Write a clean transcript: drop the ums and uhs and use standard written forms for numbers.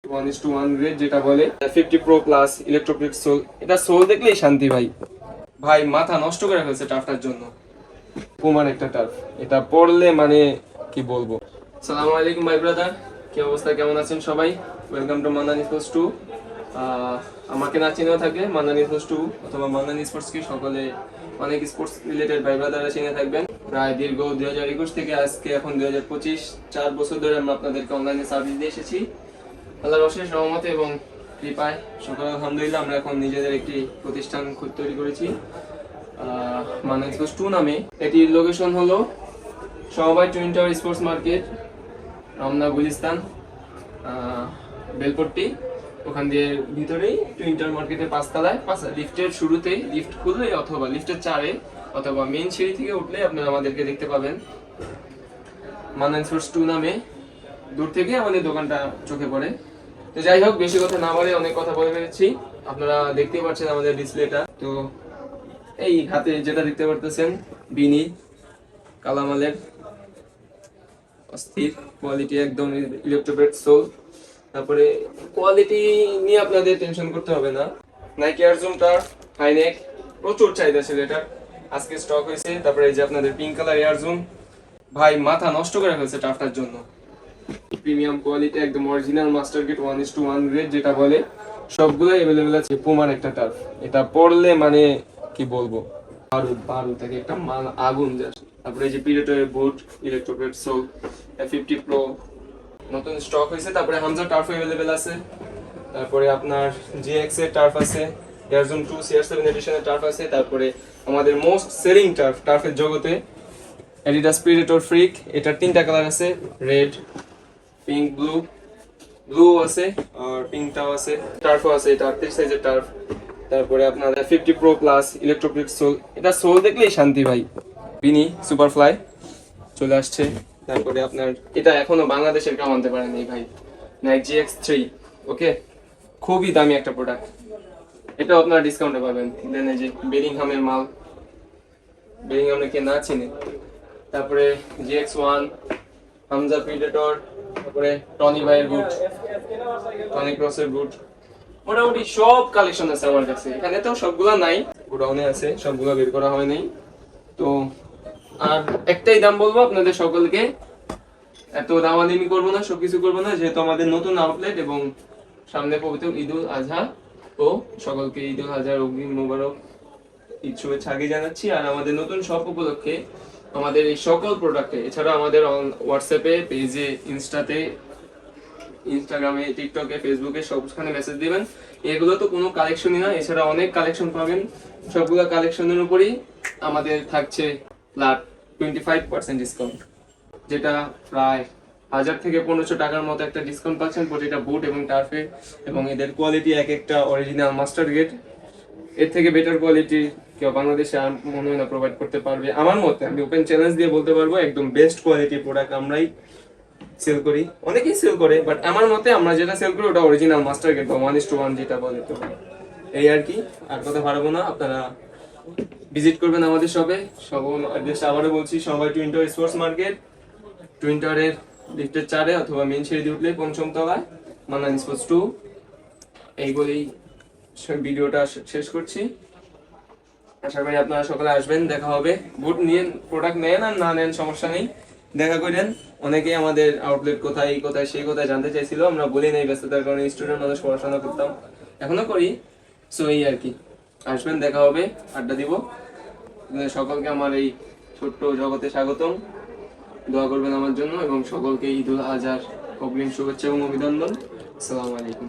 1:1 grade যেটা বলে 50 pro plus ইলেকট্রোপ্লিক soul. এটা সোল দেখলেই শান্তি ভাই। ভাই মাথা নষ্ট করে ফেলছে টার্ফটার জন্য। পুমার একটা টার্ফ, এটা পড়লে মানে কি বলবো। আসসালামু আলাইকুম ভাই ব্রাদার, কি অবস্থা, কেমন আছেন সবাই? Welcome to Mannan sports 2। আমাকে না চিনেও থাকলে মান্নান স্পোর্টস 2 অথবা মান্নান স্পোর্টস কি সকলে অনেক স্পোর্টস রিলেটেড ভাই ব্রাদাররা চিনে থাকবেন। প্রায় দীর্ঘ 2021 থেকে আজকে এখন 2025 4 বছর ধরে আমরা আপনাদেরকে অনলাইনে সার্ভিস দিয়ে এসেছি। আল্লাহর অশেষ রহমতে এবং কৃপায় সকলে আলহামদুলিল্লাহ আমরা এখন নিজেদের একটি প্রতিষ্ঠান তৈরি করেছি মান্নান স্পোর্টস 2 নামে। এটির লোকেশন হলো সমবায় twin tower sports market, Ramna Gulistan, Belpatti. ওখান দিয়ে ভিতরেই টুইন টাওয়ার মার্কেটের 5 তলায়, লিফটের শুরুতেই, লিফট খুললে অথবা লিফটের 4-এ অথবা মেইন সিঁড়ি থেকে উঠলে আপনারা আমাদেরকে দেখতে পাবেন। মান্নান স্পোর্টস 2 নামে দূর থেকে আমাদের দোকানটা চোখে পড়ে। তো যাই হোক, বেশি কথা না বলে অনেক কথা বলে ফেলেছি। আপনারা দেখতেই পাচ্ছেন আমাদের ডিসপ্লেটা। তো এই হাতে যেটা দেখতে পারতেছেন বিনি কালামালের অস্থির কোয়ালিটি, একদম ইলেকট্রোপ্লেট সোল। তারপরে কোয়ালিটি নিয়ে আপনাদের টেনশন করতে হবে না। Nike air zoom turf high neck, প্রচুর চাহিদা ছিল এটার, আজকে স্টক হয়েছে। তারপরে এই যে আপনাদের পিঙ্ক কালার এয়ার জুম, ভাই মাথা নষ্ট করে ফেলছে টার্ফটার জন্য। প্রিমিয়াম কোয়ালিটি, একদম অরিজিনাল মাস্টার গেট 1:1 গ্রেড যেটা বলে, সবগুলো अवेलेबल আছে। পুমার একটা টার্ফ, এটা পড়লে মানে কি বলবো, বারুদ থেকে একটা আগুন যাচ্ছে। তারপরে এই যে প্রিডেটরের বুট, ইলেকট্রোপ্লেট সোল 50 প্রো নতুন স্টক হয়েছে। তারপরে হামজা টার্ফ अवेलेबल আছে। তারপরে আপনার জিএক্স এর টার্ফ আছে, এয়ারজোন 2 CR7 এডিশনের টার্ফ আছে। তারপরে আমাদের মোস্ট সেলিং টার্ফ টার্ফের জগতে অ্যাডিডাস প্রিডেটর ফ্রিক, এটার 3টা কালার আছে, রেড, পিঙ্ক, ব্লু আছে আর পিঙ্কটাও আছে। টার্ফও আছে, এটা 38 সাইজের টার্ফ। তারপরে আপনার 50 প্রো প্লাস ইলেকট্রোপ্লিক সোল, এটা সোল দেখলেই শান্তি ভাই। বিনি সুপারফ্লাই চলে আসছে। তারপরে আপনার এটা এখনো বাংলাদেশের কেউ আনতে পারেনি ভাই, নাইক GX3। ওকে, খুবই দামি একটা প্রোডাক্ট, এটাও আপনারা ডিসকাউন্টে পাবেন। দেন এই যে বেরিংহামের মাল, বেরিংহামে কে না চিনে। তারপরে GX1, হামজা প্রিডেটর, তারপরে টনি ভাইয়ের বুট, টনি ক্রসের বুট, মোটামুটি সব কালেকশন আছে আমার কাছে। এখানে তো সবগুলা নাই, গোডাউনে আছে, সবগুলো বের করা হয় নাই। তো আর একটাই দাম বলবো আপনাদের সকলকে, এত দামাদামি করবো না, সবকিছু করবো না, যেহেতু আমাদের নতুন আউটলেট এবং সামনে পবিত্র ঈদুল আজহা। ও সকলকে ঈদুল আজহার অগ্রিম মোবারক, ঈদ শুভেচ্ছা আগে জানাচ্ছি। আর আমাদের নতুন শপ উপলক্ষে আমাদের এই সকল প্রোডাক্টে, এছাড়া আমাদের হোয়াটসঅ্যাপে, পেজে, ইনস্টাগ্রামে, টিকটকে, ফেসবুকে সবখানে মেসেজ দিবেন। এগুলো তো কোনো কালেকশনই না, এছাড়া অনেক কালেকশন পাবেন। সবগুলো কালেকশনের উপরই আমাদের থাকছে ফ্ল্যাট 25% ডিসকাউন্ট, যেটা প্রায় 1000 থেকে 1500 টাকার মতো একটা ডিসকাউন্ট পাচ্ছেন প্রতিটা বুট এবং টার্ফে। এবং এদের কোয়ালিটি এক একটা অরিজিনাল মাস্টার গ্রেড, এর থেকে বেটার কোয়ালিটি কেউ বাংলাদেশে আর মনে হয় না প্রোভাইড করতে পারবে। আমার মতে, আমি ওপেন চ্যালেঞ্জ দিয়ে বলতে পারবো, একদম বেস্ট কোয়ালিটির প্রোডাক্ট আমরাই সেল করি। অনেকেই সেল করে, বাট আমার মতে আমরা যেটা সেল করি ওটা অরিজিনাল মাস্টার গ্রেড বা 1:1 যেটা বলে। তো এই আর কি, আর কথা বাড়াবো না। আপনারা ভিজিট করবেন আমাদের শপে। সব অ্যাড্রেসটা আবারও বলছি, সবাই twin tower sports market, twin টাওয়ারের লিফটের 4-এ অথবা মেন সিঁড়ি দিয়ে উঠলে 5ম তলায় মান্নান স্পোর্টস 2। এই বলেই ভিডিওটা শেষ করছি। আশা করি আপনারা সকলে আসবেন, দেখা হবে। বুট নিয়ে প্রোডাক্ট নেন আর না নেন সমস্যা নেই, দেখা করেন। অনেকেই আমাদের আউটলেট কোথায়, এই কোথায়, সেই কোথায় জানতে চাইছিল, আমরা বলি নাই ব্যস্ততার কারণে। স্টুডেন্ট মানুষ, পড়াশোনা করতাম, এখনো করি। সো এই আর কি, আসবেন, দেখা হবে, আড্ডা দিব। সকলকে আমার এই ছোট্ট জগতে স্বাগতম। দোয়া করবেন আমার জন্য এবং সকলকে ঈদুল আজহার অগ্রিম শুভেচ্ছা এবং অভিনন্দন। আসসালামু আলাইকুম।